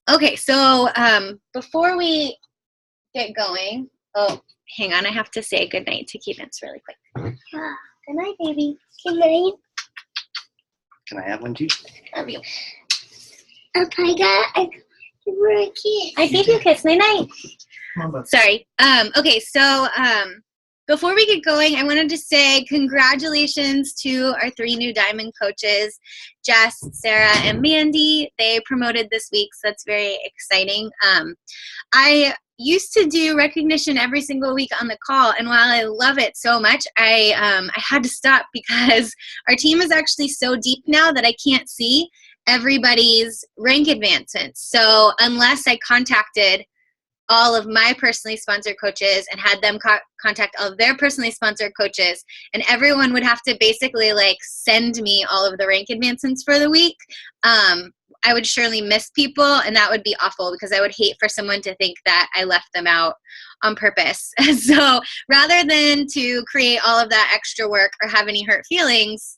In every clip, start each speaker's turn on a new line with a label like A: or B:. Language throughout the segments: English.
A: Okay, so before we get going, oh, hang on, I have to say goodnight to Keevance really quick. Good night, baby. Good night.
B: Can I have one too?
A: Love you.
C: We're a kid.
A: I gave you a kiss. Night night. Sorry. Okay, so before we get going, I wanted to say congratulations to our 3 new Diamond coaches, Jess, Sarah, and Mandy. They promoted this week, so that's very exciting. I used to do recognition every single week on the call, and while I love it so much, I had to stop because our team is actually so deep now that I can't see everybody's rank advancements. So unless I contacted all of my personally sponsored coaches and had them contact all of their personally sponsored coaches, and everyone would have to basically like send me all of the rank advancements for the week, I would surely miss people, and that would be awful because I would hate for someone to think that I left them out on purpose. So rather than to create all of that extra work or have any hurt feelings,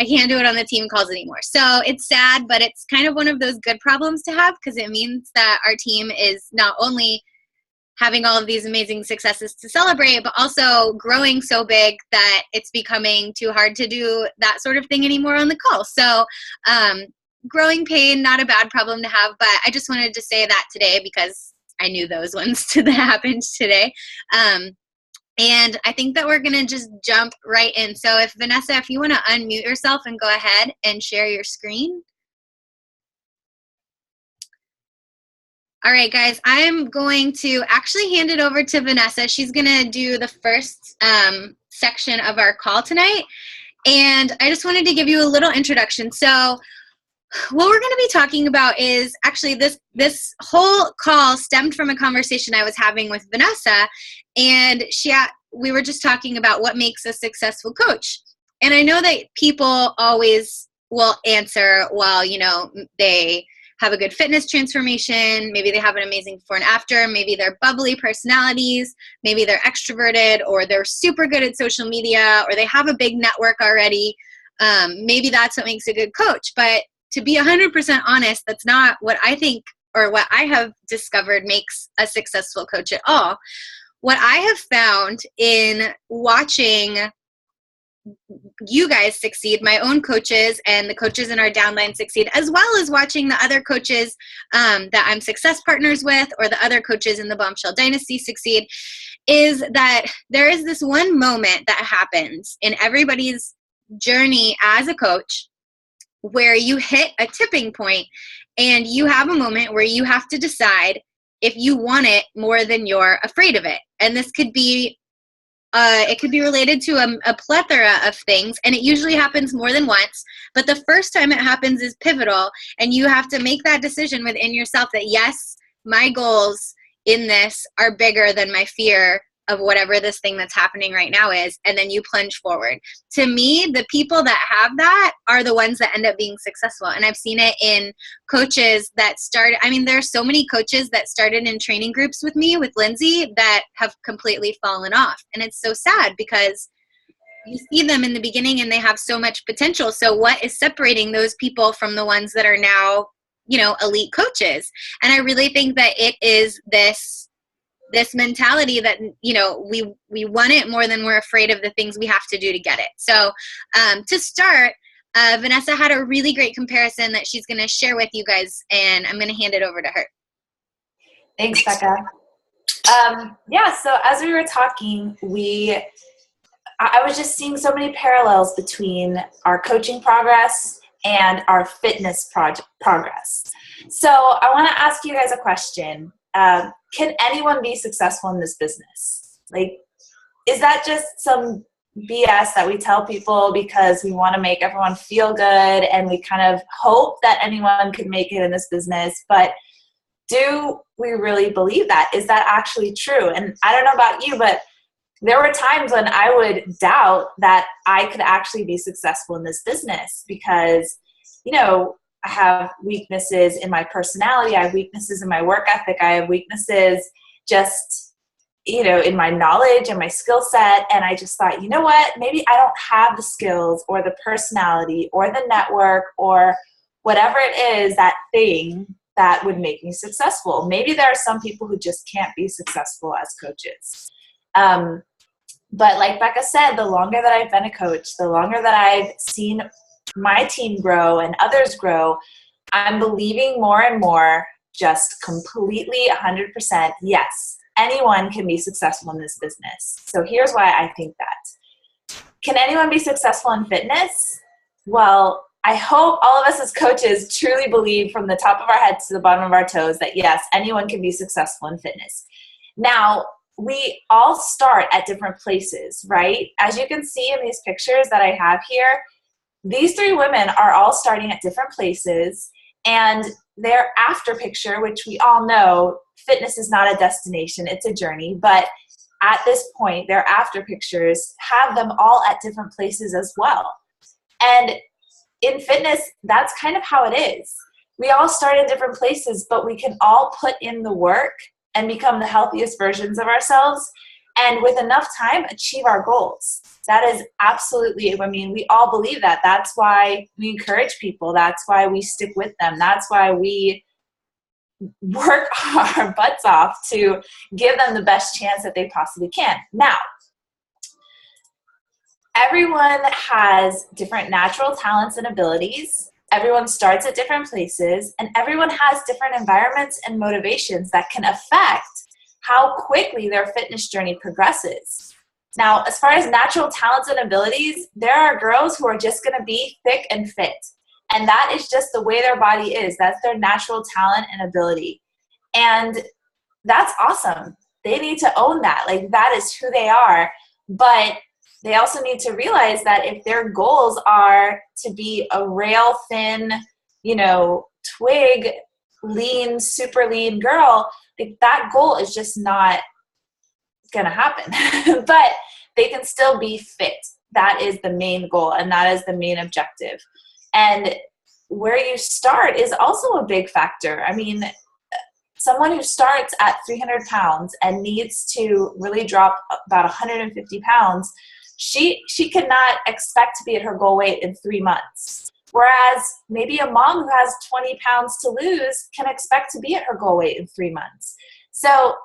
A: I can't do it on the team calls anymore. So it's sad, but it's kind of one of those good problems to have because it means that our team is not only having all of these amazing successes to celebrate, but also growing so big that it's becoming too hard to do that sort of thing anymore on the call. So growing pain, not a bad problem to have, but I just wanted to say that today because I knew those ones that happened today. And I think that we're going to just jump right in. So if Vanessa, if you want to unmute yourself and go ahead and share your screen. All right, guys, I'm going to actually hand it over to Vanessa. She's going to do the first section of our call tonight. And I just wanted to give you a little introduction. So what we're going to be talking about is actually this whole call stemmed from a conversation I was having with Vanessa. And we were just talking about what makes a successful coach. And I know that people always will answer, well, you know, they have a good fitness transformation, maybe they have an amazing before and after, maybe they're bubbly personalities, maybe they're extroverted, or they're super good at social media, or they have a big network already. Maybe that's what makes a good coach. But to be 100% honest, that's not what I think or what I have discovered makes a successful coach at all. What I have found in watching you guys succeed, my own coaches and the coaches in our downline succeed, as well as watching the other coaches that I'm success partners with or the other coaches in the Bombshell Dynasty succeed, is that there is this one moment that happens in everybody's journey as a coach where you hit a tipping point and you have a moment where you have to decide if you want it more than you're afraid of it. And this could be it could be related to a plethora of things, and it usually happens more than once, but the first time it happens is pivotal, and you have to make that decision within yourself that, yes, my goals in this are bigger than my fear of whatever this thing that's happening right now is, and then you plunge forward. To me, the people that have that are the ones that end up being successful, and I've seen it in coaches that started, I mean, there are so many coaches that started in training groups with me, with Lindsay, that have completely fallen off, and it's so sad because you see them in the beginning and they have so much potential. So what is separating those people from the ones that are now, you know, elite coaches? And I really think that it is this mentality that, you know, we want it more than we're afraid of the things we have to do to get it. So to start, Vanessa had a really great comparison that she's going to share with you guys, and I'm going to hand it over to her.
D: Thanks, Becca. Yeah, so as we were talking, I was just seeing so many parallels between our coaching progress and our fitness progress. So I want to ask you guys a question. Can anyone be successful in this business? Like, is that just some BS that we tell people because we want to make everyone feel good and we kind of hope that anyone could make it in this business? But do we really believe that? Is that actually true? And I don't know about you, but there were times when I would doubt that I could actually be successful in this business because, you know, I have weaknesses in my personality. I have weaknesses in my work ethic. I have weaknesses just, you know, in my knowledge and my skill set. And I just thought, you know what, maybe I don't have the skills or the personality or the network or whatever it is, that thing that would make me successful. Maybe there are some people who just can't be successful as coaches. But like Becca said, the longer that I've been a coach, the longer that I've seen my team grow and others grow, I'm believing more and more, just completely 100%, yes, anyone can be successful in this business. So here's why I think that. Can anyone be successful in fitness? Well, I hope all of us as coaches truly believe from the top of our heads to the bottom of our toes that yes, anyone can be successful in fitness. Now, we all start at different places, right? As you can see in these pictures that I have here, these three women are all starting at different places, and their after picture, which we all know, fitness is not a destination, it's a journey, but at this point, their after pictures have them all at different places as well. And in fitness, that's kind of how it is. We all start in different places, but we can all put in the work and become the healthiest versions of ourselves, and with enough time, achieve our goals. That is absolutely, I mean, we all believe that. That's why we encourage people. That's why we stick with them. That's why we work our butts off to give them the best chance that they possibly can. Now, everyone has different natural talents and abilities. Everyone starts at different places, and everyone has different environments and motivations that can affect how quickly their fitness journey progresses. Now, as far as natural talents and abilities, there are girls who are just going to be thick and fit, and that is just the way their body is. That's their natural talent and ability, and that's awesome. They need to own that. Like, that is who they are, but they also need to realize that if their goals are to be a rail thin, twig, lean, super lean girl, like that goal is just not going to happen. But they can still be fit. That is the main goal, and that is the main objective. And where you start is also a big factor. I mean, someone who starts at 300 pounds and needs to really drop about 150 pounds, she cannot expect to be at her goal weight in 3 months. Whereas maybe a mom who has 20 pounds to lose can expect to be at her goal weight in 3 months. So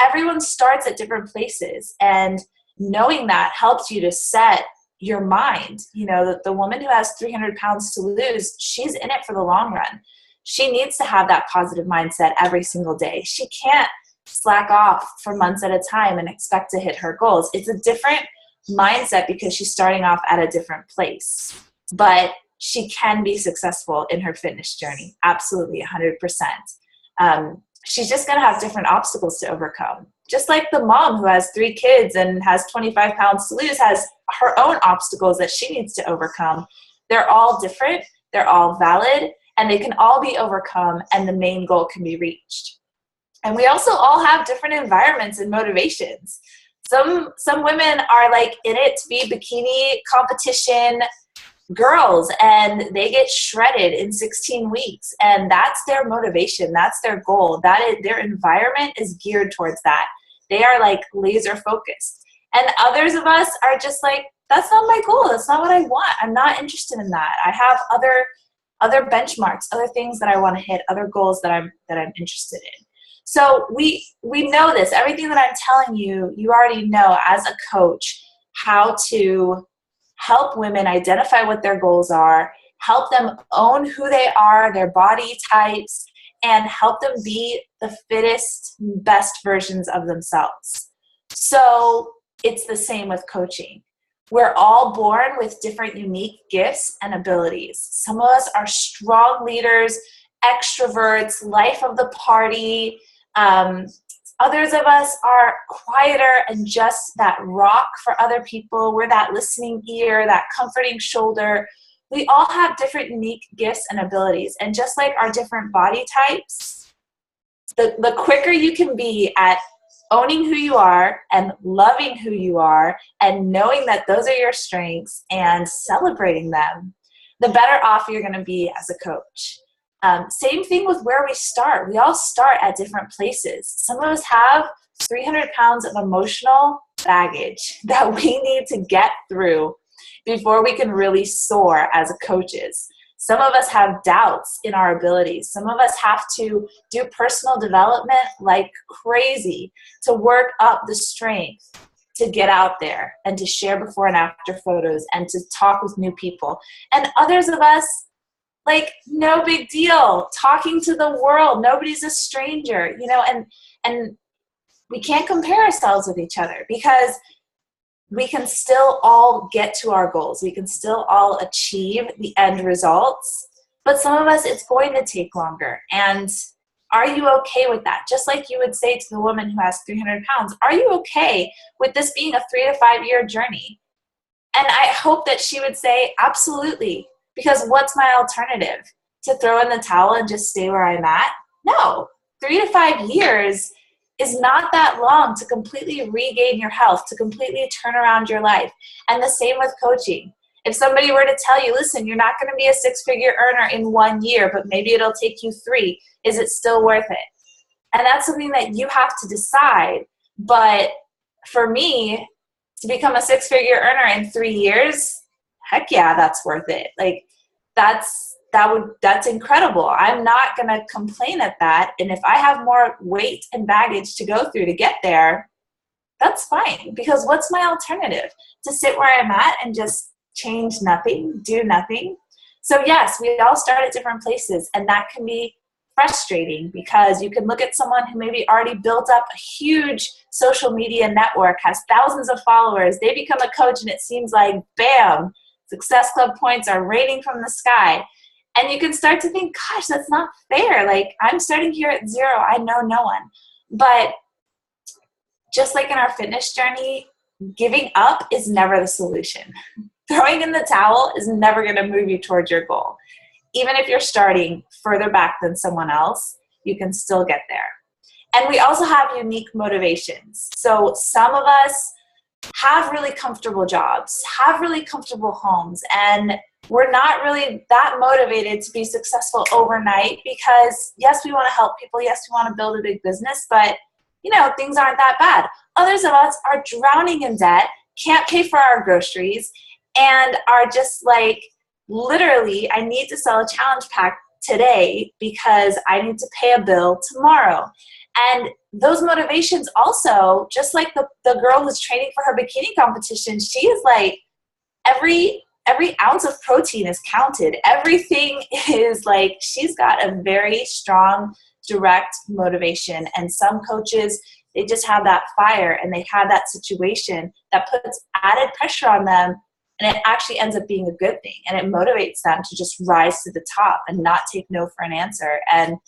D: everyone starts at different places, and knowing that helps you to set your mind. The woman who has 300 pounds to lose, she's in it for the long run. She needs to have that positive mindset every single day. She can't slack off for months at a time and expect to hit her goals. It's a different mindset because she's starting off at a different place. But she can be successful in her fitness journey. Absolutely, 100%. She's just going to have different obstacles to overcome. Just like the mom who has 3 kids and has 25 pounds to lose has her own obstacles that she needs to overcome. They're all different. They're all valid. And they can all be overcome, and the main goal can be reached. And we also all have different environments and motivations. Some women are like in it to be bikini competition girls, and they get shredded in 16 weeks, and that's their motivation. That's their goal. That is, their environment is geared towards that. They are like laser focused. And others of us are just like, that's not my goal. That's not what I want. I'm not interested in that. I have other benchmarks, other things that I want to hit, other goals that I'm interested in. So we know this. Everything that I'm telling you, you already know as a coach how to help women identify what their goals are, help them own who they are, their body types, and help them be the fittest, best versions of themselves. So it's the same with coaching. We're all born with different unique gifts and abilities. Some of us are strong leaders, extroverts, life of the party. Others of us are quieter and just that rock for other people. We're that listening ear, that comforting shoulder. We all have different unique gifts and abilities. And just like our different body types, the quicker you can be at owning who you are and loving who you are and knowing that those are your strengths and celebrating them, the better off you're going to be as a coach. Same thing with where we start. We all start at different places. Some of us have 300 pounds of emotional baggage that we need to get through before we can really soar as coaches. Some of us have doubts in our abilities. Some of us have to do personal development like crazy to work up the strength to get out there and to share before and after photos and to talk with new people. And others of us, like, no big deal, talking to the world. Nobody's a stranger, you know, and we can't compare ourselves with each other because we can still all get to our goals. We can still all achieve the end results, but some of us, it's going to take longer. And are you okay with that? Just like you would say to the woman who has 300 pounds, are you okay with this being a 3 to 5 year journey? And I hope that she would say, absolutely, because what's my alternative? To throw in the towel and just stay where I'm at? No, 3 to 5 years is not that long to completely regain your health, to completely turn around your life. And the same with coaching. If somebody were to tell you, listen, you're not going to be a 6-figure earner in 1 year, but maybe it'll take you 3, is it still worth it? And that's something that you have to decide. But for me, to become a 6-figure earner in 3 years, heck yeah, that's worth it. Like, that's incredible. I'm not going to complain at that. And if I have more weight and baggage to go through to get there, that's fine. Because what's my alternative? To sit where I'm at and just change nothing, do nothing? So yes, we all start at different places, and that can be frustrating because you can look at someone who maybe already built up a huge social media network, has thousands of followers. They become a coach and it seems like, bam, Success Club points are raining from the sky. And you can start to think, gosh, that's not fair. Like, I'm starting here at 0. I know no one. But just like in our fitness journey, giving up is never the solution. Throwing in the towel is never going to move you towards your goal. Even if you're starting further back than someone else, you can still get there. And we also have unique motivations. So some of us have really comfortable jobs, have really comfortable homes, and we're not really that motivated to be successful overnight because, yes, we want to help people. Yes, we want to build a big business, but, you know, things aren't that bad. Others of us are drowning in debt, can't pay for our groceries, and are just like, literally, I need to sell a challenge pack today because I need to pay a bill tomorrow. And those motivations also, just like the girl who's training for her bikini competition, she is like, every ounce of protein is counted. Everything is like, she's got a very strong, direct motivation. And some coaches, they just have that fire and they have that situation that puts added pressure on them. And it actually ends up being a good thing. And it motivates them to just rise to the top and not take no for an answer and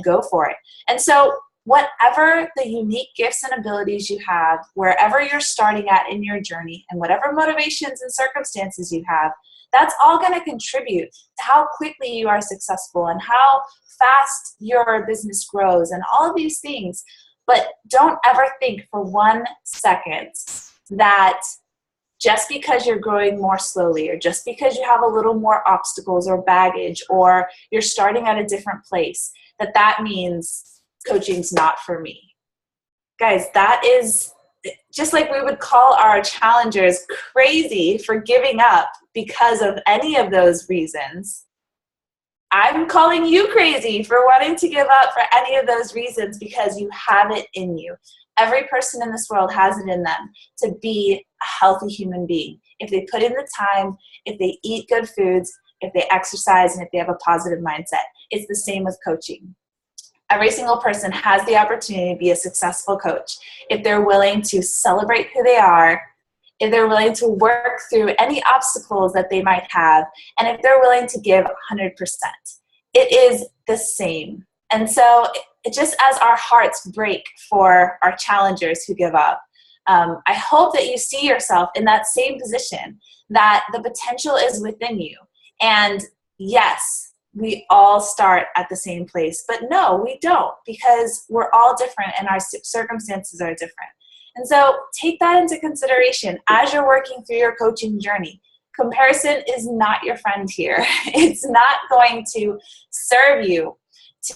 D: go for it. And so whatever the unique gifts and abilities you have, wherever you're starting at in your journey, and whatever motivations and circumstances you have, that's all going to contribute to how quickly you are successful and how fast your business grows and all of these things. But don't ever think for 1 second that just because you're growing more slowly, or just because you have a little more obstacles or baggage, or you're starting at a different place, that means coaching's not for me. Guys, that is just like we would call our challengers crazy for giving up because of any of those reasons. I'm calling you crazy for wanting to give up for any of those reasons because you have it in you. Every person in this world has it in them to be a healthy human being. If they put in the time, if they eat good foods, if they exercise, and if they have a positive mindset. It's the same with coaching. Every single person has the opportunity to be a successful coach if they're willing to celebrate who they are, if they're willing to work through any obstacles that they might have, and if they're willing to give 100%. It is the same. And so it just as our hearts break for our challengers who give up, I hope that you see yourself in that same position, that the potential is within you. And yes, we all start at the same place, but no, we don't, because we're all different and our circumstances are different. And so take that into consideration as you're working through your coaching journey. Comparison is not your friend here. It's not going to serve you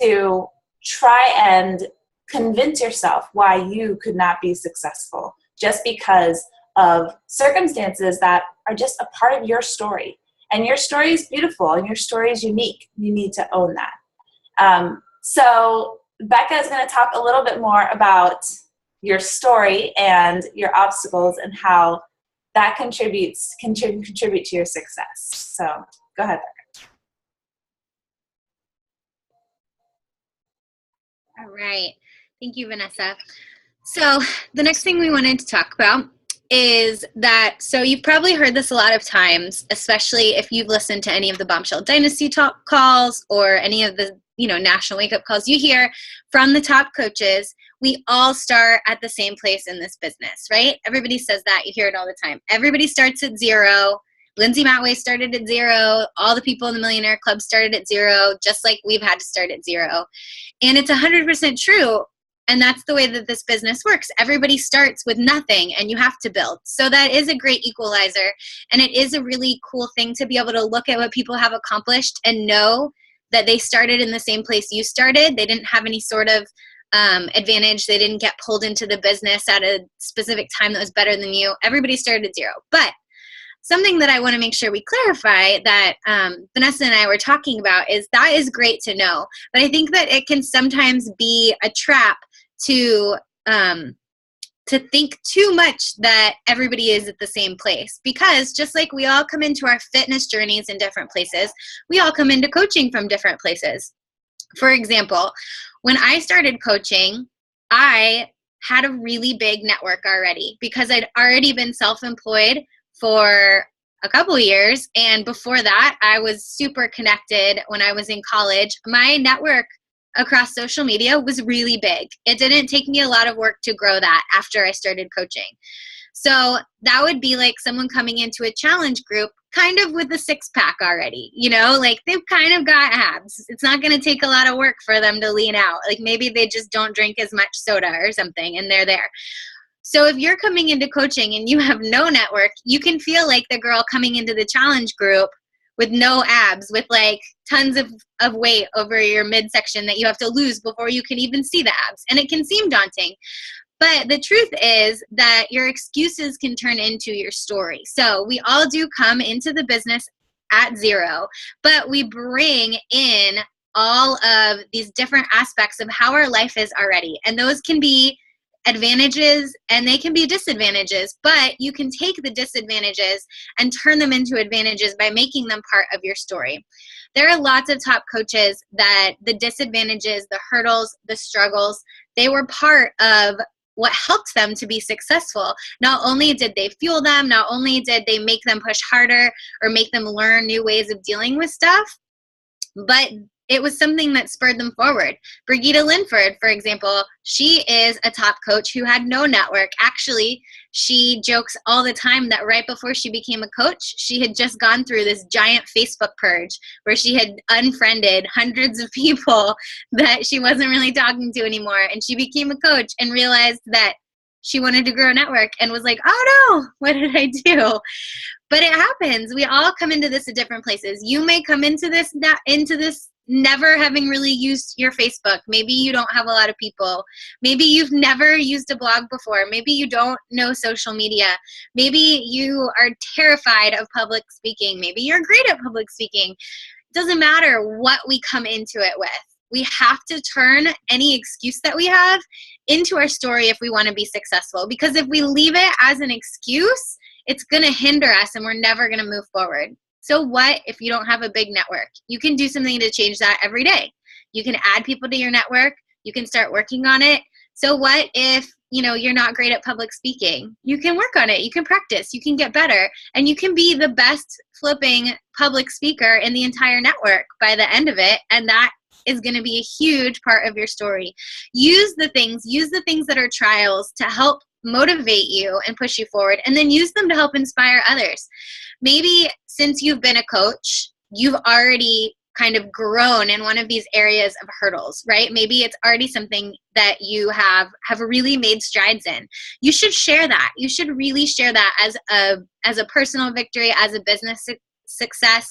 D: to try and convince yourself why you could not be successful just because of circumstances that are just a part of your story. And your story is beautiful and your story is unique. You need to own that. So Becca is going to talk a little bit more about your story and your obstacles and how that contribute to your success. So go ahead, Becca.
A: All right. Thank you, Vanessa. So the next thing we wanted to talk about is that, so you've probably heard this a lot of times, especially if you've listened to any of the Bombshell Dynasty talk calls or any of the, national wake-up calls you hear from the top coaches. We all start at the same place in this business, right? Everybody says that. You hear it all the time. Everybody starts at zero. Lindsay Matway started at zero. All the people in the Millionaire Club started at zero, just like we've had to start at zero. And it's 100% true. And that's the way that this business works. Everybody starts with nothing and you have to build. So that is a great equalizer. And it is a really cool thing to be able to look at what people have accomplished and know that they started in the same place you started. They didn't have any sort of advantage. They didn't get pulled into the business at a specific time that was better than you. Everybody started at zero. But something that I want to make sure we clarify that Vanessa and I were talking about is that is great to know. But I think that it can sometimes be a trap to think too much that everybody is at the same place, because just like we all come into our fitness journeys in different places, we all come into coaching from different places. For example, when I started coaching, I had a really big network already because I'd already been self-employed for a couple years, and before that I was super connected. When I was in college, my network across social media was really big. It didn't take me a lot of work to grow that after I started coaching. So that would be like someone coming into a challenge group kind of with a six-pack already, like they've kind of got abs. It's not going to take a lot of work for them to lean out. Like maybe they just don't drink as much soda or something and they're there. So if you're coming into coaching and you have no network, you can feel like the girl coming into the challenge group with no abs, with like tons of weight over your midsection that you have to lose before you can even see the abs. And it can seem daunting. But the truth is that your excuses can turn into your story. So we all do come into the business at zero, but we bring in all of these different aspects of how our life is already. And those can be advantages and they can be disadvantages, but you can take the disadvantages and turn them into advantages by making them part of your story. There are lots of top coaches that the disadvantages, the hurdles, the struggles, they were part of what helped them to be successful. Not only did they fuel them, not only did they make them push harder or make them learn new ways of dealing with stuff, but it was something that spurred them forward. Brigitte Linford, for example, she is a top coach who had no network. Actually, she jokes all the time that right before she became a coach, she had just gone through this giant Facebook purge where she had unfriended hundreds of people that she wasn't really talking to anymore. And she became a coach and realized that she wanted to grow a network and was like, oh no, what did I do? But it happens. We all come into this at different places. You may come into this never having really used your Facebook. Maybe you don't have a lot of people. Maybe you've never used a blog before. Maybe you don't know social media. Maybe you are terrified of public speaking. Maybe you're great at public speaking. It doesn't matter what we come into it with. We have to turn any excuse that we have into our story if we want to be successful. Because if we leave it as an excuse, it's going to hinder us and we're never going to move forward. So what if you don't have a big network? You can do something to change that every day. You can add people to your network. You can start working on it. So what if, you're not great at public speaking? You can work on it. You can practice. You can get better. And you can be the best flipping public speaker in the entire network by the end of it. And that is going to be a huge part of your story. Use the things that are trials to help motivate you and push you forward, and then use them to help inspire others. Maybe since you've been a coach, you've already kind of grown in one of these areas of hurdles, right? Maybe it's already something that you have really made strides in. You should share that. You should really share that as a personal victory, as a business success.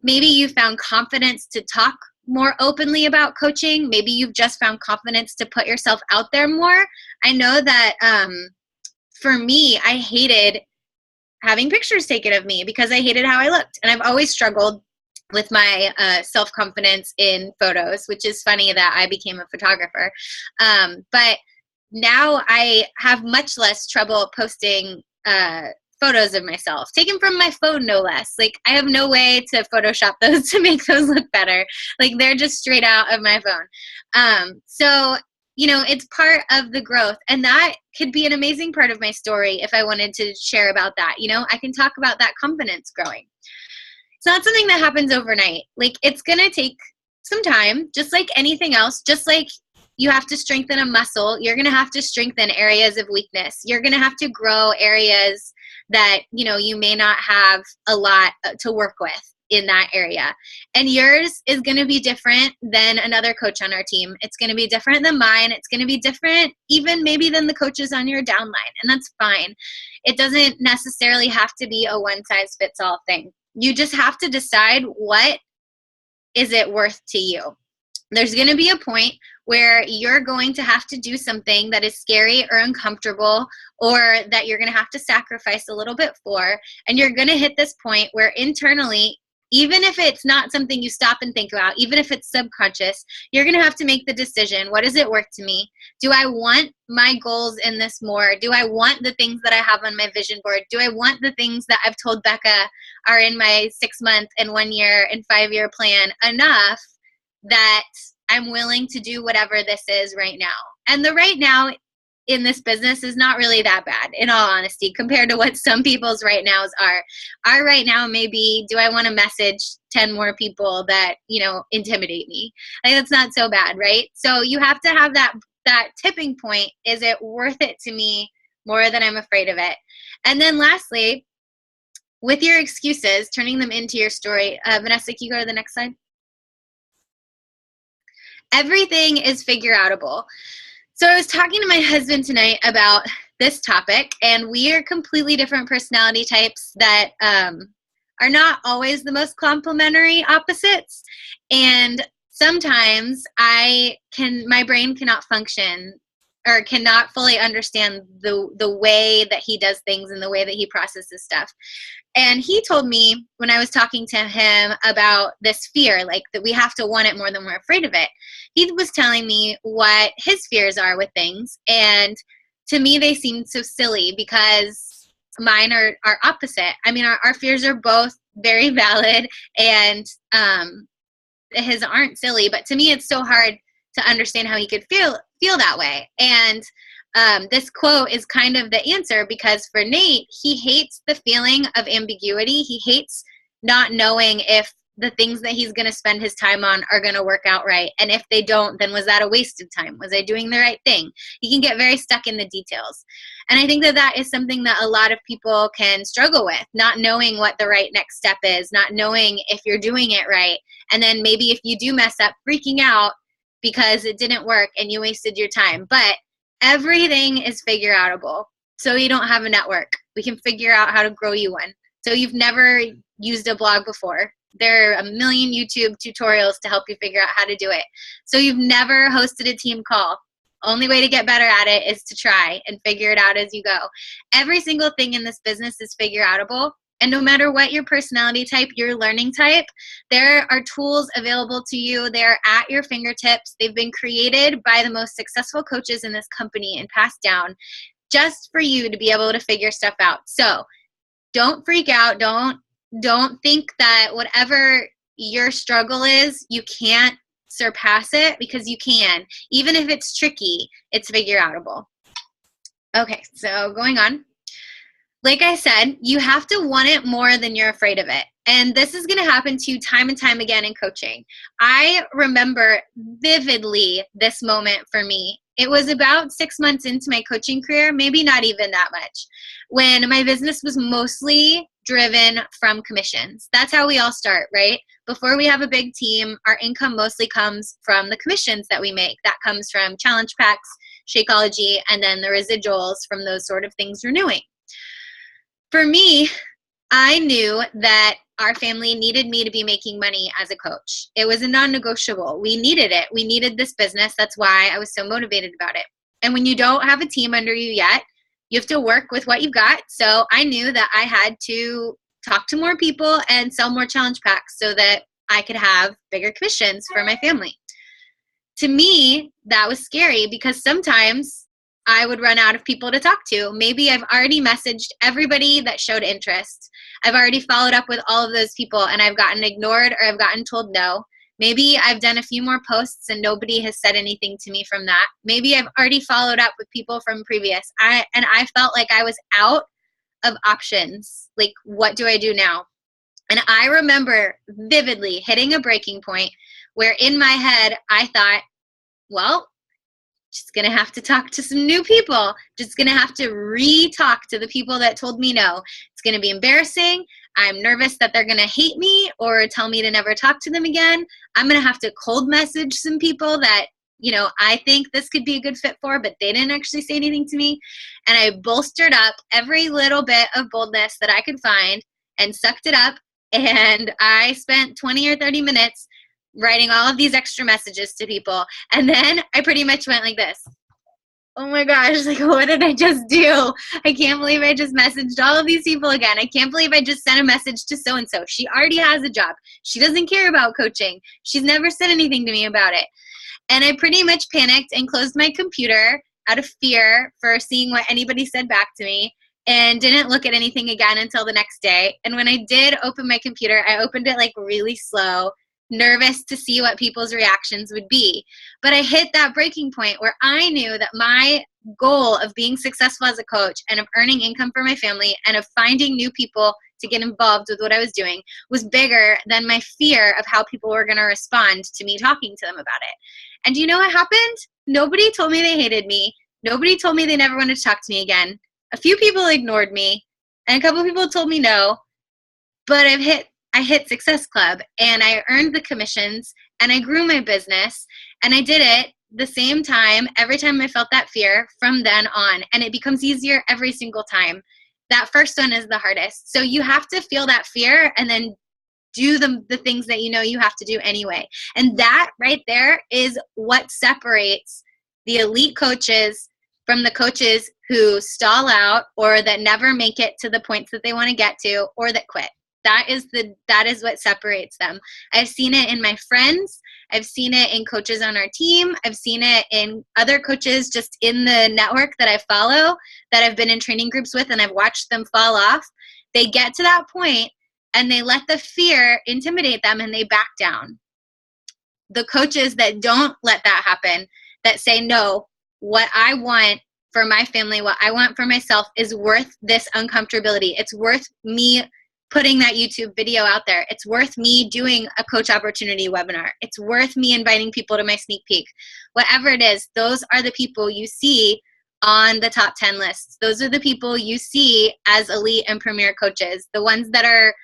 A: Maybe you found confidence to talk more openly about coaching. Maybe you've just found confidence to put yourself out there more. I know that for me, I hated having pictures taken of me because I hated how I looked. And I've always struggled with my self-confidence in photos, which is funny that I became a photographer. But now I have much less trouble posting photos of myself, taken from my phone, no less. Like, I have no way to Photoshop those to make those look better. Like, they're just straight out of my phone. So, you know, it's part of the growth. And that could be an amazing part of my story if I wanted to share about that. You know, I can talk about that confidence growing. It's not something that happens overnight. Like, it's going to take some time, just like anything else, just like you have to strengthen a muscle. You're going to have to strengthen areas of weakness. You're going to have to grow areas that, you know, you may not have a lot to work with in that area. And yours is going to be different than another coach on our team. It's going to be different than mine. It's going to be different even maybe than the coaches on your downline. And that's fine. It doesn't necessarily have to be a one-size-fits-all thing. You just have to decide, what is it worth to you? There's going to be a point where you're going to have to do something that is scary or uncomfortable, or that you're going to have to sacrifice a little bit for. And you're going to hit this point where internally, even if it's not something you stop and think about, even if it's subconscious, you're going to have to make the decision. What is it worth to me? Do I want my goals in this more? Do I want the things that I have on my vision board? Do I want the things that I've told Becca are in my 6-month and 1 year and 5-year plan enough that I'm willing to do whatever this is right now? And the right now in this business is not really that bad, in all honesty, compared to what some people's right nows are. Our right now may be, do I want to message 10 more people that, you know, intimidate me? Like, that's not so bad, right? So you have to have that tipping point. Is it worth it to me more than I'm afraid of it? And then lastly, with your excuses, turning them into your story. Vanessa, can you go to the next slide? Everything is figure outable. So I was talking to my husband tonight about this topic, and we are completely different personality types that are not always the most complementary opposites. And sometimes my brain cannot function or cannot fully understand the way that he does things and the way that he processes stuff. And he told me when I was talking to him about this fear, like that we have to want it more than we're afraid of it. He was telling me what his fears are with things. And to me, they seemed so silly because mine are opposite. I mean, our fears are both very valid, and his aren't silly. But to me, it's so hard to understand how he could feel that way. And this quote is kind of the answer, because for Nate, he hates the feeling of ambiguity. He hates not knowing if the things that he's going to spend his time on are going to work out right. And if they don't, then was that a waste of time? Was I doing the right thing? He can get very stuck in the details. And I think that is something that a lot of people can struggle with, not knowing what the right next step is, not knowing if you're doing it right. And then maybe if you do mess up, freaking out because it didn't work and you wasted your time. But everything is figure outable. So you don't have a network, we can figure out how to grow you one. So you've never used a blog before, there are a million YouTube tutorials to help you figure out how to do it. So you've never hosted a team call. Only way to get better at it is to try and figure it out as you go. Every single thing in this business is figure outable. And no matter what your personality type, your learning type, there are tools available to you. They're at your fingertips. They've been created by the most successful coaches in this company and passed down just for you to be able to figure stuff out. So don't freak out. Don't think that whatever your struggle is, you can't surpass it, because you can. Even if it's tricky, it's figure outable. Okay, so going on. Like I said, you have to want it more than you're afraid of it. And this is going to happen to you time and time again in coaching. I remember vividly this moment for me. It was about 6 months into my coaching career, maybe not even that much, when my business was mostly driven from commissions. That's how we all start, right? Before we have a big team, our income mostly comes from the commissions that we make. That comes from challenge packs, Shakeology, and then the residuals from those sort of things renewing. For me, I knew that our family needed me to be making money as a coach. It was a non-negotiable. We needed it. We needed this business. That's why I was so motivated about it. And when you don't have a team under you yet, you have to work with what you've got. So I knew that I had to talk to more people and sell more challenge packs so that I could have bigger commissions for my family. To me, that was scary because sometimes I would run out of people to talk to. Maybe I've already messaged everybody that showed interest. I've already followed up with all of those people and I've gotten ignored or I've gotten told no. Maybe I've done a few more posts and nobody has said anything to me from that. Maybe I've already followed up with people from previous. I felt like I was out of options. Like, what do I do now? And I remember vividly hitting a breaking point where in my head I thought, well, just gonna have to talk to some new people. Just gonna have to re-talk to the people that told me no. It's gonna be embarrassing. I'm nervous that they're gonna hate me or tell me to never talk to them again. I'm gonna have to cold message some people that, you know, I think this could be a good fit for, but they didn't actually say anything to me. And I bolstered up every little bit of boldness that I could find and sucked it up. And I spent 20 or 30 minutes writing all of these extra messages to people. And then I pretty much went like this. Oh my gosh, like, what did I just do? I can't believe I just messaged all of these people again. I can't believe I just sent a message to so-and-so. She already has a job. She doesn't care about coaching. She's never said anything to me about it. And I pretty much panicked and closed my computer out of fear for seeing what anybody said back to me and didn't look at anything again until the next day. And when I did open my computer, I opened it like really slow, nervous to see what people's reactions would be. But I hit that breaking point where I knew that my goal of being successful as a coach and of earning income for my family and of finding new people to get involved with what I was doing was bigger than my fear of how people were going to respond to me talking to them about it. And do you know what happened? Nobody told me they hated me. Nobody told me they never wanted to talk to me again. A few people ignored me and a couple people told me no, but I hit Success Club and I earned the commissions and I grew my business and I did it the same time every time I felt that fear from then on, and it becomes easier every single time. That first one is the hardest. So you have to feel that fear and then do the things that you know you have to do anyway. And that right there is what separates the elite coaches from the coaches who stall out or that never make it to the points that they want to get to or that quit. That is what separates them. I've seen it in my friends. I've seen it in coaches on our team. I've seen it in other coaches just in the network that I follow, that I've been in training groups with, and I've watched them fall off. They get to that point and they let the fear intimidate them and they back down. The coaches that don't let that happen, that say, no, what I want for my family, what I want for myself is worth this uncomfortability. It's worth me putting that YouTube video out there. It's worth me doing a coach opportunity webinar. It's worth me inviting people to my sneak peek. Whatever it is, those are the people you see on the top 10 lists. Those are the people you see as elite and premier coaches. The ones that are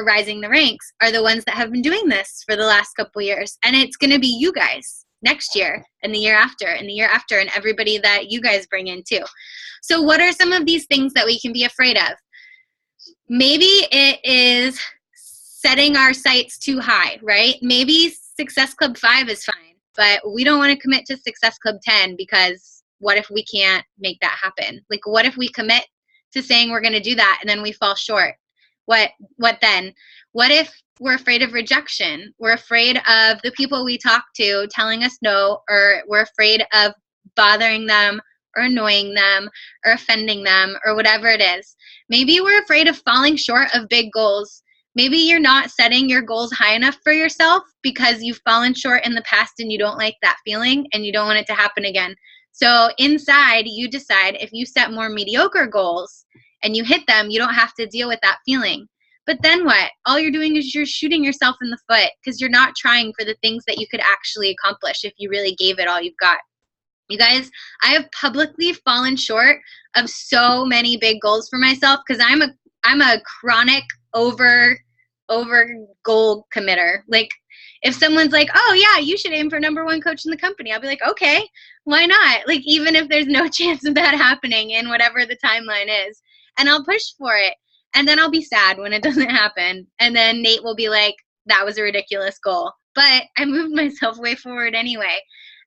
A: rising the ranks are the ones that have been doing this for the last couple years. And it's going to be you guys next year and the year after and the year after and everybody that you guys bring in too. So what are some of these things that we can be afraid of? Maybe it is setting our sights too high, right? Maybe Success Club 5 is fine, but we don't want to commit to Success Club 10 because what if we can't make that happen? Like, what if we commit to saying we're going to do that and then we fall short? What then? What if we're afraid of rejection? We're afraid of the people we talk to telling us no, or we're afraid of bothering them or annoying them or offending them or whatever it is. Maybe we're afraid of falling short of big goals. Maybe you're not setting your goals high enough for yourself because you've fallen short in the past and you don't like that feeling and you don't want it to happen again. So inside, you decide if you set more mediocre goals and you hit them, you don't have to deal with that feeling. But then what? All you're doing is you're shooting yourself in the foot because you're not trying for the things that you could actually accomplish if you really gave it all you've got. You guys, I have publicly fallen short of so many big goals for myself because I'm a chronic over goal committer. Like, if someone's like, oh yeah, you should aim for #1 coach in the company, I'll be like, okay, why not? Like, even if there's no chance of that happening in whatever the timeline is, and I'll push for it. And then I'll be sad when it doesn't happen. And then Nate will be like, that was a ridiculous goal. But I moved myself way forward anyway.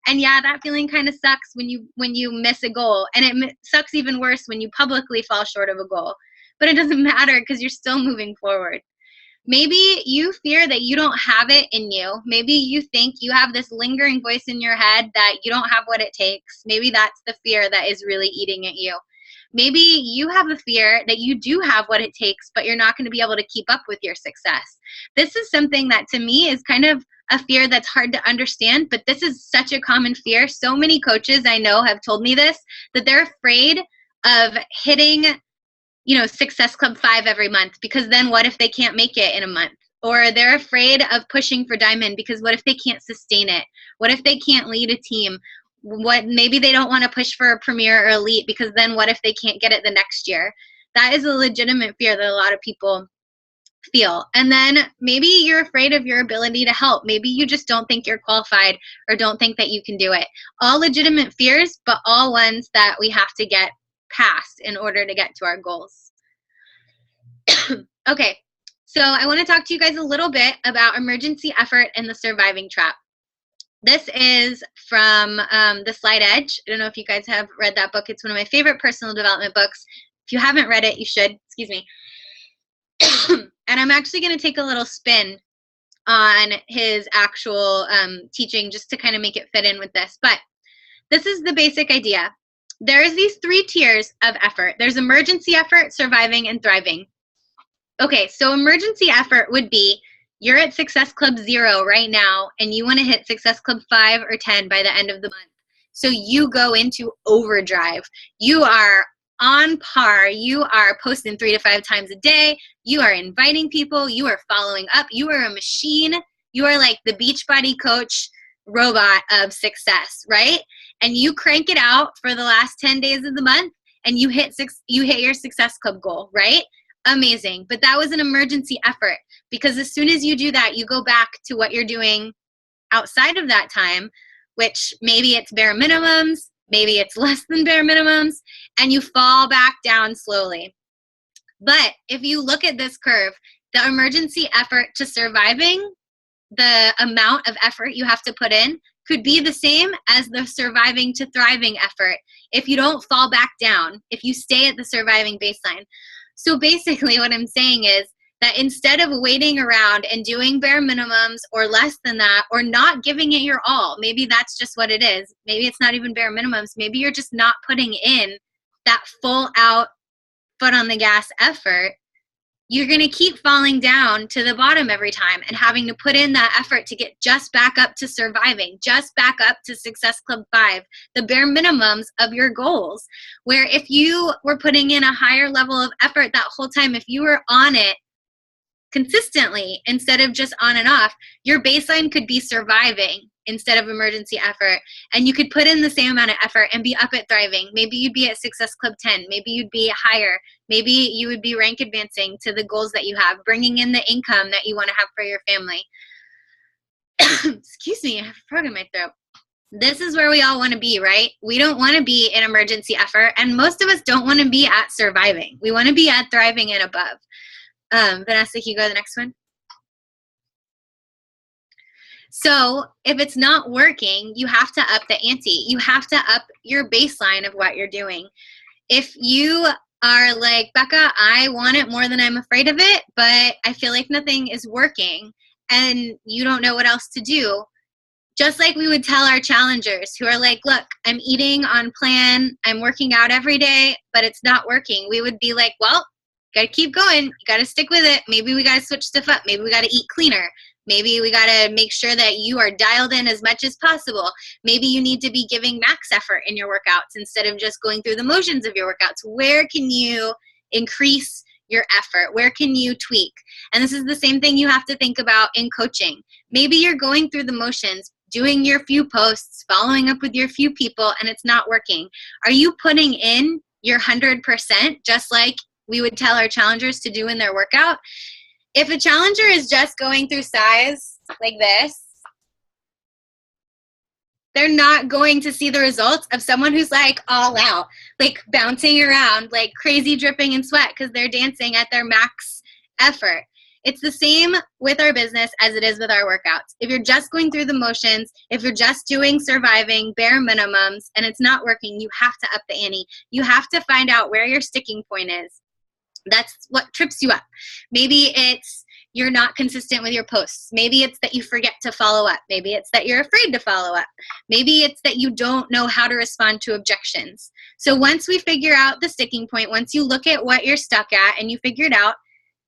A: And yeah, that feeling kind of sucks when you miss a goal, and it sucks even worse when you publicly fall short of a goal. But it doesn't matter because you're still moving forward. Maybe you fear that you don't have it in you. Maybe you think you have this lingering voice in your head that you don't have what it takes. Maybe that's the fear that is really eating at you. Maybe you have a fear that you do have what it takes, but you're not going to be able to keep up with your success. This is something that to me is kind of a fear that's hard to understand, but this is such a common fear. So many coaches I know have told me this, that they're afraid of hitting, Success Club 5 every month, because then what if they can't make it in a month? Or they're afraid of pushing for Diamond because what if they can't sustain it? What if they can't lead a team? Maybe they don't want to push for a Premier or Elite because then what if they can't get it the next year? That is a legitimate fear that a lot of people feel. And then maybe you're afraid of your ability to help. Maybe you just don't think you're qualified or don't think that you can do it. All legitimate fears, but all ones that we have to get past in order to get to our goals. Okay, so I want to talk to you guys a little bit about emergency effort and the surviving trap. This is from The Slight Edge. I don't know if you guys have read that book. It's one of my favorite personal development books. If you haven't read it, you should. Excuse me. And I'm actually going to take a little spin on his actual teaching just to kind of make it fit in with this. But this is the basic idea. There's these 3 tiers of effort. There's emergency effort, surviving, and thriving. Okay, so emergency effort would be you're at Success Club 0 right now, and you want to hit Success Club 5 or 10 by the end of the month. So you go into overdrive. You are on par. You are posting 3 to 5 times a day. You are inviting people. You are following up. You are a machine. You are like the Beachbody coach robot of success, right? And you crank it out for the last 10 days of the month, and you hit your Success Club goal, right? Amazing. But that was an emergency effort, because as soon as you do that, you go back to what you're doing outside of that time, which maybe it's bare minimums, maybe it's less than bare minimums, and you fall back down slowly. But if you look at this curve, the emergency effort to surviving, the amount of effort you have to put in could be the same as the surviving to thriving effort if you don't fall back down, if you stay at the surviving baseline. So basically what I'm saying is that instead of waiting around and doing bare minimums or less than that, or not giving it your all, maybe that's just what it is. Maybe it's not even bare minimums. Maybe you're just not putting in that full out, foot on the gas effort. You're going to keep falling down to the bottom every time and having to put in that effort to get just back up to surviving, just back up to Success Club 5, the bare minimums of your goals. Where if you were putting in a higher level of effort that whole time, if you were on it consistently instead of just on and off, your baseline could be surviving instead of emergency effort. And you could put in the same amount of effort and be up at thriving. Maybe you'd be at Success Club 10. Maybe you'd be higher. Maybe you would be rank advancing to the goals that you have, bringing in the income that you want to have for your family. Excuse me, I have a frog in my throat. This is where we all want to be, right? We don't want to be in emergency effort, and most of us don't want to be at surviving. We want to be at thriving and above. Vanessa, can you go to the next one? So if it's not working, you have to up the ante. You have to up your baseline of what you're doing. If you are like, Becca, I want it more than I'm afraid of it, but I feel like nothing is working, and you don't know what else to do, just like we would tell our challengers who are like, look, I'm eating on plan, I'm working out every day, but it's not working. We would be like, well, got to keep going. You got to stick with it. Maybe we got to switch stuff up. Maybe we got to eat cleaner. Maybe we got to make sure that you are dialed in as much as possible. Maybe you need to be giving max effort in your workouts instead of just going through the motions of your workouts. Where can you increase your effort? Where can you tweak? And this is the same thing you have to think about in coaching. Maybe you're going through the motions, doing your few posts, following up with your few people, and it's not working. Are you putting in your 100%, just like we would tell our challengers to do in their workout? If a challenger is just going through size like this, they're not going to see the results of someone who's like all out, like bouncing around, like crazy dripping in sweat because they're dancing at their max effort. It's the same with our business as it is with our workouts. If you're just going through the motions, if you're just doing surviving bare minimums and it's not working, you have to up the ante. You have to find out where your sticking point is. That's what trips you up. Maybe it's you're not consistent with your posts. Maybe it's that you forget to follow up. Maybe it's that you're afraid to follow up. Maybe it's that you don't know how to respond to objections. So once we figure out the sticking point, once you look at what you're stuck at and you figure it out,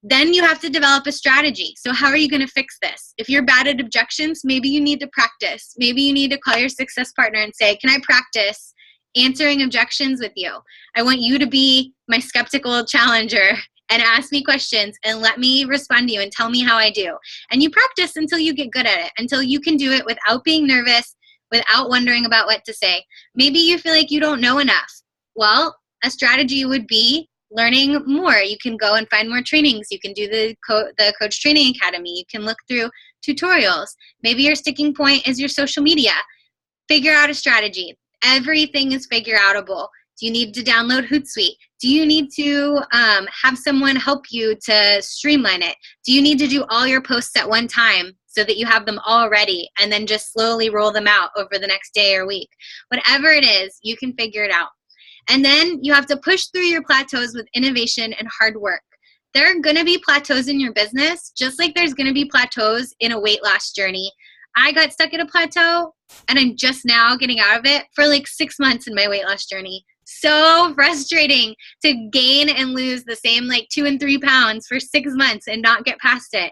A: then you have to develop a strategy. So how are you going to fix this? If you're bad at objections, maybe you need to practice. Maybe you need to call your success partner and say, can I practice answering objections with you? I want you to be my skeptical challenger and ask me questions and let me respond to you and tell me how I do. And you practice until you get good at it, until you can do it without being nervous, without wondering about what to say. Maybe you feel like you don't know enough. Well, a strategy would be learning more. You can go and find more trainings. You can do the Coach Training Academy. You can look through tutorials. Maybe your sticking point is your social media. Figure out a strategy. Everything is figure outable. Do you need to download Hootsuite? Do you need to have someone help you to streamline it? Do you need to do all your posts at one time so that you have them all ready and then just slowly roll them out over the next day or week? Whatever it is, you can figure it out. And then you have to push through your plateaus with innovation and hard work. There are going to be plateaus in your business, just like there's going to be plateaus in a weight loss journey. I got stuck at a plateau, and I'm just now getting out of it for like 6 months in my weight loss journey. So frustrating to gain and lose the same like 2 and 3 pounds for 6 months and not get past it.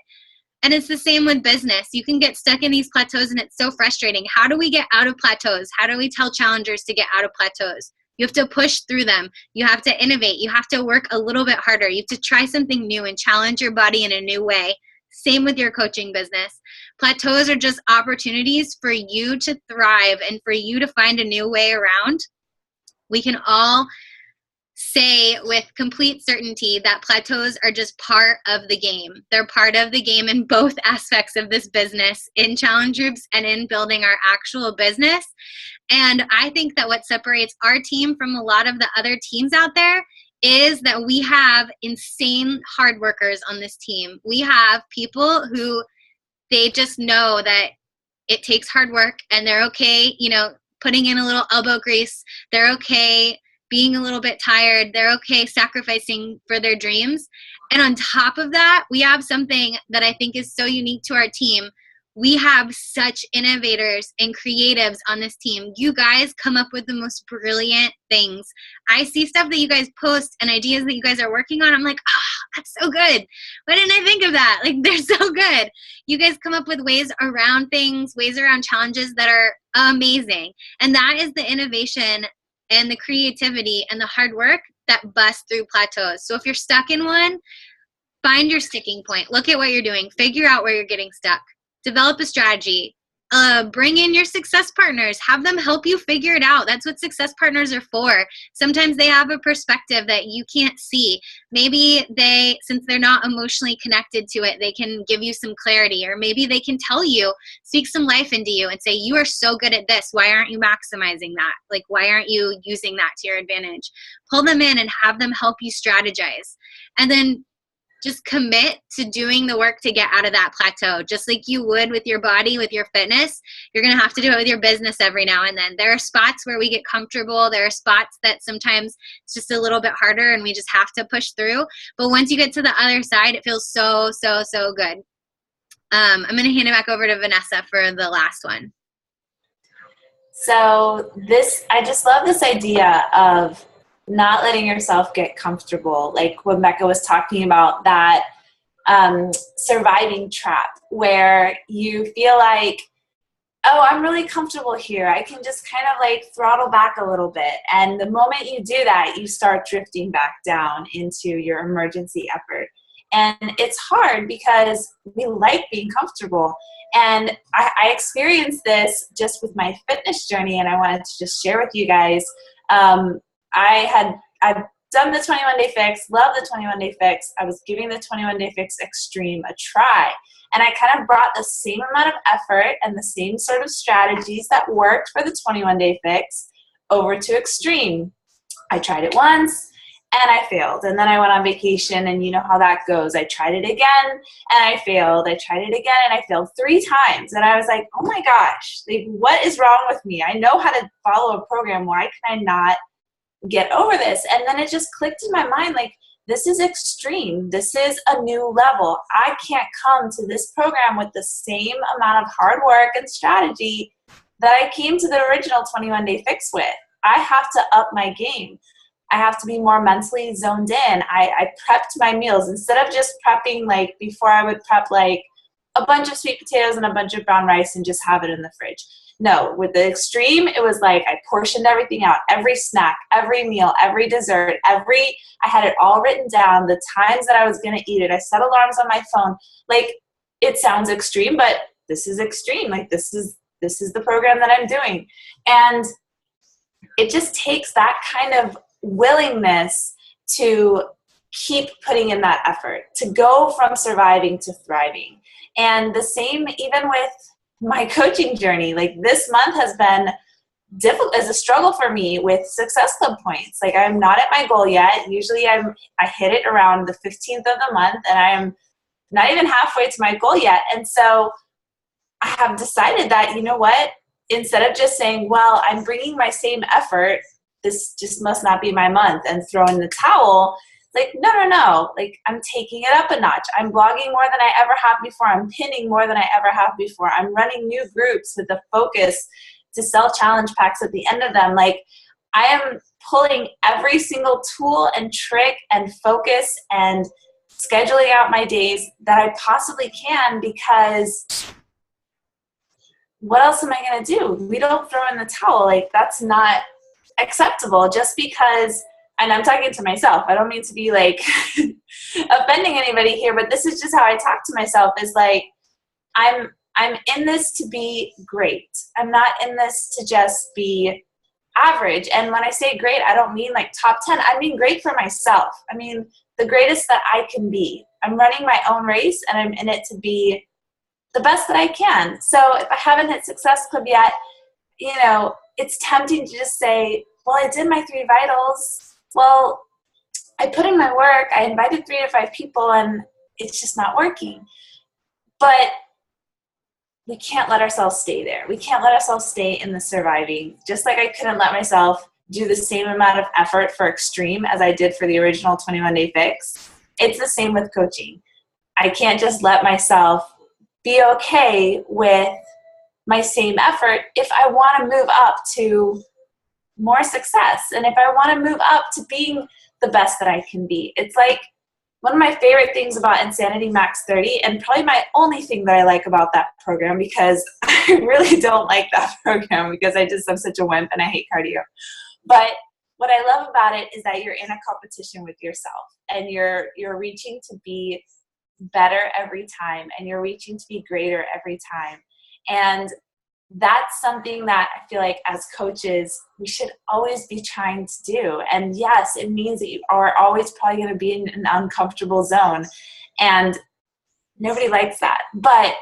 A: And it's the same with business. You can get stuck in these plateaus, and it's so frustrating. How do we get out of plateaus? How do we tell challengers to get out of plateaus? You have to push through them. You have to innovate. You have to work a little bit harder. You have to try something new and challenge your body in a new way. Same with your coaching business. Plateaus are just opportunities for you to thrive and for you to find a new way around. We can all say with complete certainty that plateaus are just part of the game. They're part of the game in both aspects of this business, in challenge groups and in building our actual business. And I think that what separates our team from a lot of the other teams out there is that we have insane hard workers on this team. We have people who they just know that it takes hard work and they're okay, putting in a little elbow grease. They're okay being a little bit tired. They're okay sacrificing for their dreams. And on top of that, we have something that I think is so unique to our team. We have such innovators and creatives on this team. You guys come up with the most brilliant things. I see stuff that you guys post and ideas that you guys are working on. I'm like, oh, that's so good. Why didn't I think of that? Like, they're so good. You guys come up with ways around things, ways around challenges that are amazing. And that is the innovation and the creativity and the hard work that busts through plateaus. So if you're stuck in one, find your sticking point. Look at what you're doing. Figure out where you're getting stuck. Develop a strategy. Bring in your success partners. Have them help you figure it out. That's what success partners are for. Sometimes they have a perspective that you can't see. Maybe since they're not emotionally connected to it, they can give you some clarity, or maybe they can tell you, speak some life into you and say, you are so good at this. Why aren't you maximizing that? Like, why aren't you using that to your advantage? Pull them in and have them help you strategize. And then just commit to doing the work to get out of that plateau. Just like you would with your body, with your fitness, you're going to have to do it with your business every now and then. There are spots where we get comfortable. There are spots that sometimes it's just a little bit harder and we just have to push through. But once you get to the other side, it feels so, so, so good. I'm going to hand it back over to Vanessa for the last one.
D: So I just love this idea of not letting yourself get comfortable, like what Mecca was talking about, that surviving trap where you feel like, oh, I'm really comfortable here. I can just kind of like throttle back a little bit. And the moment you do that, you start drifting back down into your emergency effort. And it's hard because we like being comfortable. And I experienced this just with my fitness journey, and I wanted to just share with you guys. I've done the 21-day fix, love the 21-day fix. I was giving the 21-day fix extreme a try. And I kind of brought the same amount of effort and the same sort of strategies that worked for the 21-day fix over to extreme. I tried it once, and I failed. And then I went on vacation, and you know how that goes. I tried it again and I failed. I tried it again and I failed 3 times. And I was like, oh my gosh, like, what is wrong with me? I know how to follow a program. Why can I not get over this? And then it just clicked in my mind, like, this is extreme. This is a new level. I can't come to this program with the same amount of hard work and strategy that I came to the original 21-day fix with. I have to up my game. I have to be more mentally zoned in. I prepped my meals instead of just prepping, like before I would prep like a bunch of sweet potatoes and a bunch of brown rice and just have it in the fridge. No, with the extreme, it was like I portioned everything out, every snack, every meal, every dessert, I had it all written down, the times that I was going to eat it. I set alarms on my phone. Like, it sounds extreme, but this is extreme. Like, this is the program that I'm doing. And it just takes that kind of willingness to keep putting in that effort, to go from surviving to thriving. And the same even with my coaching journey. Like, this month has been difficult, as a struggle for me with Success Club points. Like, I'm not at my goal yet. Usually I hit it around the 15th of the month, and I am not even halfway to my goal yet. And so I have decided that, you know what, instead of just saying, well, I'm bringing my same effort, this just must not be my month, and throw in the towel, like, no. Like, I'm taking it up a notch. I'm blogging more than I ever have before. I'm pinning more than I ever have before. I'm running new groups with the focus to sell challenge packs at the end of them. Like, I am pulling every single tool and trick and focus and scheduling out my days that I possibly can, because what else am I going to do? We don't throw in the towel. Like, that's not acceptable just because, and I'm talking to myself, I don't mean to be like offending anybody here, but this is just how I talk to myself, is like, I'm in this to be great. I'm not in this to just be average. And when I say great, I don't mean like top 10. I mean great for myself. I mean the greatest that I can be. I'm running my own race, and I'm in it to be the best that I can. So if I haven't hit Success Club yet, you know, it's tempting to just say, well, I did my 3 vitals. Well, I put in my work. I invited 3 to 5 people, and it's just not working. But we can't let ourselves stay there. We can't let ourselves stay in the surviving. Just like I couldn't let myself do the same amount of effort for extreme as I did for the original 21-day fix. It's the same with coaching. I can't just let myself be okay with my same effort if I want to move up to more success, and if I want to move up to being the best that I can be. It's like one of my favorite things about Insanity Max 30, and probably my only thing that I like about that program, because I really don't like that program because I'm such a wimp and I hate cardio. But what I love about it is that you're in a competition with yourself, and you're reaching to be better every time, and you're reaching to be greater every time. And that's something that I feel like as coaches, we should always be trying to do. And yes, it means that you are always probably going to be in an uncomfortable zone, and nobody likes that. But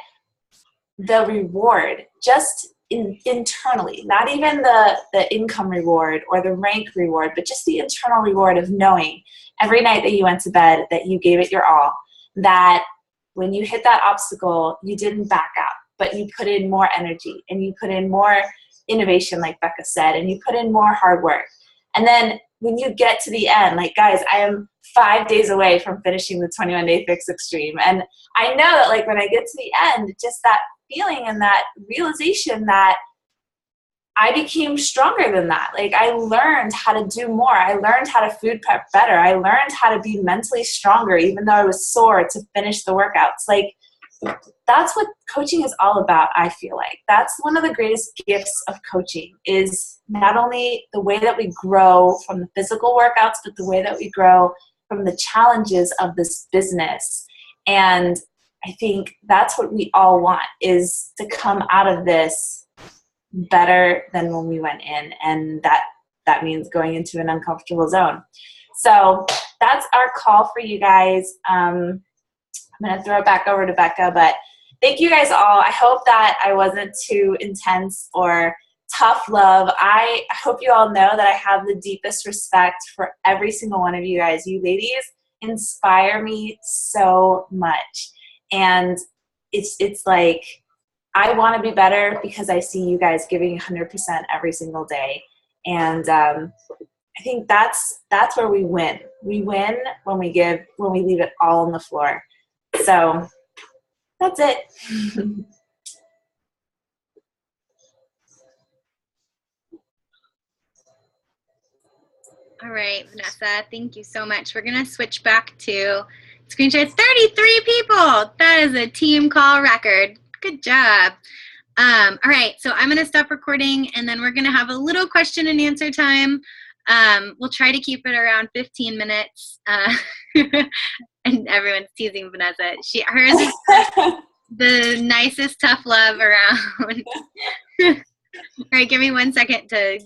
D: the reward, just internally, not even the income reward or the rank reward, but just the internal reward of knowing every night that you went to bed that you gave it your all, that when you hit that obstacle, you didn't back out, but you put in more energy, and you put in more innovation, like Becca said, and you put in more hard work. And then when you get to the end, like, guys, I am 5 days away from finishing the 21-day fix extreme. And I know that, like, when I get to the end, just that feeling and that realization that I became stronger than that. Like, I learned how to do more. I learned how to food prep better. I learned how to be mentally stronger, even though I was sore, to finish the workouts. Like, that's what coaching is all about, I feel like. That's one of the greatest gifts of coaching, is not only the way that we grow from the physical workouts, but the way that we grow from the challenges of this business. And I think that's what we all want, is to come out of this better than when we went in. And that means going into an uncomfortable zone. So that's our call for you guys. I'm going to throw it back over to Becca, but thank you guys all. I hope that I wasn't too intense or tough love. I hope you all know that I have the deepest respect for every single one of you guys. You ladies inspire me so much. And it's like, I want to be better because I see you guys giving 100% every single day. And I think that's where we win. We win when we leave it all on the floor. So that's it.
A: All right, Vanessa, thank you so much. We're going to switch back to screen share. 33 people. That is a team call record. Good job. All right, so I'm going to stop recording, and then we're going to have a little question and answer time. We'll try to keep it around 15 minutes. And everyone's teasing Vanessa. Hers is the nicest tough love around. All right, give me 1 second to